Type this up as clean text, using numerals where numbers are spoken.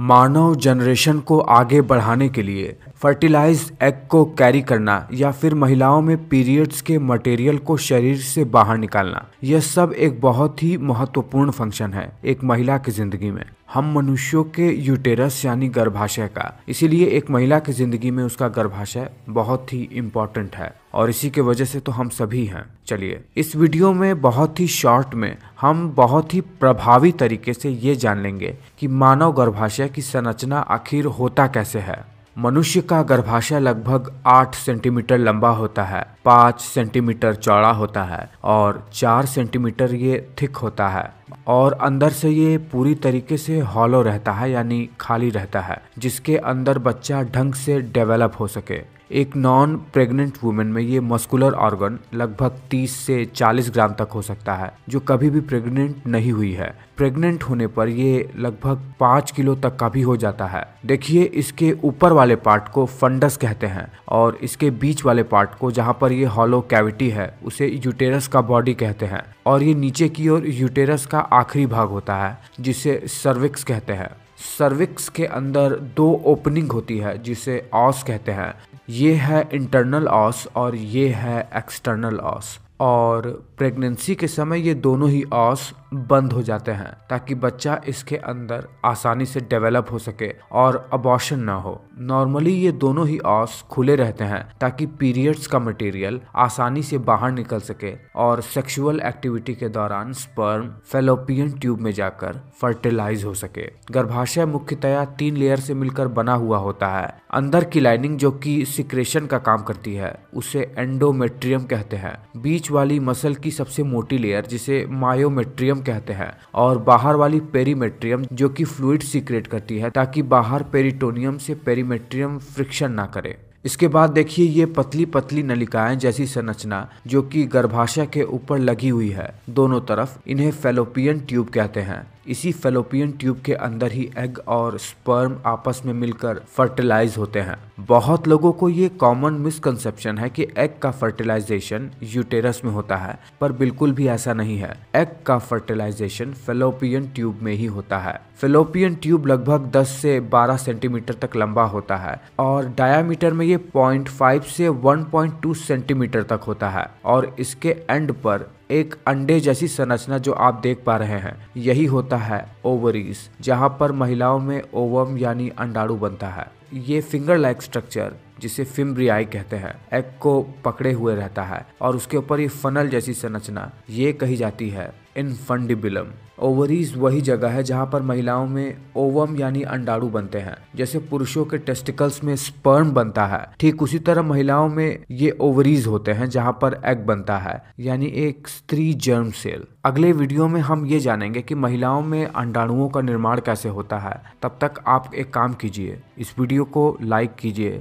मानव generation को आगे बढ़ाने के लिए फर्टिलाइज्ड एग को कैरी करना या फिर महिलाओं में पीरियड्स के मटेरियल को शरीर से बाहर निकालना, यह सब एक बहुत ही महत्वपूर्ण फंक्शन है एक महिला की जिंदगी में। हम मनुष्यों के यूटेरस यानी गर्भाशय का, इसीलिए एक महिला की जिंदगी में उसका गर्भाशय बहुत ही इम्पोर्टेंट है और इसी के वजह से तो हम सभी हैं। चलिए इस वीडियो में बहुत ही शॉर्ट में हम बहुत ही प्रभावी तरीके से ये जान लेंगे कि मानव गर्भाशय की संरचना आखिर होता कैसे है। मनुष्य का गर्भाशय लगभग 8 सेंटीमीटर लंबा होता है, 5 सेंटीमीटर चौड़ा होता है और 4 सेंटीमीटर ये थिक होता है और अंदर से ये पूरी तरीके से हॉलो रहता है यानी खाली रहता है, जिसके अंदर बच्चा ढंग से डेवलप हो सके। एक नॉन प्रेग्नेंट वुमेन में ये मस्कुलर ऑर्गन लगभग 30 से 40 ग्राम तक हो सकता है, जो कभी भी प्रेग्नेंट नहीं हुई है। प्रेग्नेंट होने पर ये लगभग 5 किलो तक का भी हो जाता है। देखिए इसके ऊपर वाले पार्ट को फंडस कहते हैं और इसके बीच वाले पार्ट को, जहाँ पर ये हॉलो कैविटी है, उसे यूटेरस का बॉडी कहते हैं और ये नीचे की ओर यूटेरस का आखिरी भाग होता है जिसे सर्विक्स कहते हैं। सर्विक्स के अंदर 2 ओपनिंग होती है जिसे ऑस कहते हैं। ये है इंटरनल ऑस और ये है एक्सटर्नल ऑस। और प्रेगनेंसी के समय ये दोनों ही ऑस बंद हो जाते हैं ताकि बच्चा इसके अंदर आसानी से डेवलप हो सके और अबॉर्शन ना हो। नॉर्मली ये दोनों ही ऑस खुले रहते हैं ताकि पीरियड्स का मटेरियल आसानी से बाहर निकल सके और सेक्सुअल एक्टिविटी के दौरान स्पर्म फैलोपियन ट्यूब में जाकर फर्टिलाइज हो सके। गर्भाशय मुख्यतया 3 लेयर से मिलकर बना हुआ होता है। अंदर की लाइनिंग जो कि सिक्रेशन का काम करती है उसे एंडोमेट्रियम कहते हैं। बीच वाली मसल की सबसे मोटी लेयर जिसे मायोमेट्रियम कहते हैं और बाहर वाली पेरीमेट्रियम जो कि फ्लूइड सीक्रेट करती है ताकि बाहर पेरिटोनियम से पेरीमेट्रियम फ्रिक्शन ना करे। इसके बाद देखिए ये पतली पतली नलिकाएं जैसी संरचना जो कि गर्भाशय के ऊपर लगी हुई है दोनों तरफ, इन्हें फैलोपियन ट्यूब कहते हैं। इसी फैलोपियन ट्यूब के अंदर ही एग और स्पर्म आपस में मिलकर फर्टिलाइज होते हैं। बहुत लोगों को ये कॉमन मिसकंसेप्शन है कि एग का फर्टिलाइजेशन यूटेरस में होता है, पर बिल्कुल भी ऐसा नहीं है। एग का फर्टिलाइजेशन फैलोपियन ट्यूब में ही होता है। फैलोपियन ट्यूब लगभग 10 से 12 सेंटीमीटर तक लंबा होता है और डायामीटर में ये 0.5 से 1.2 सेंटीमीटर तक होता है और इसके एंड पर एक अंडे जैसी संरचना जो आप देख पा रहे हैं, यही होता है ओवरीज, जहां पर महिलाओं में ओवम यानी अंडाणु बनता है। ये फिंगर लाइक स्ट्रक्चर जिसे फिम्ब्रियाई कहते हैं, एग को पकड़े हुए रहता है और उसके ऊपर ये फनल जैसी संरचना, ये कही जाती है इनफंडिबुलम। ओवरीज वही जगह है जहां पर महिलाओं में ओवम यानी अंडाणु बनते हैं। जैसे पुरुषों के टेस्टिकल्स में स्पर्म बनता है, ठीक उसी तरह महिलाओं में ये ओवरीज होते हैं जहां पर एग बनता है यानी एक स्त्री जर्म सेल। अगले वीडियो में हम ये जानेंगे कि महिलाओं में अंडाणुओं का निर्माण कैसे होता है। तब तक आप एक काम कीजिए, इस वीडियो को लाइक कीजिए,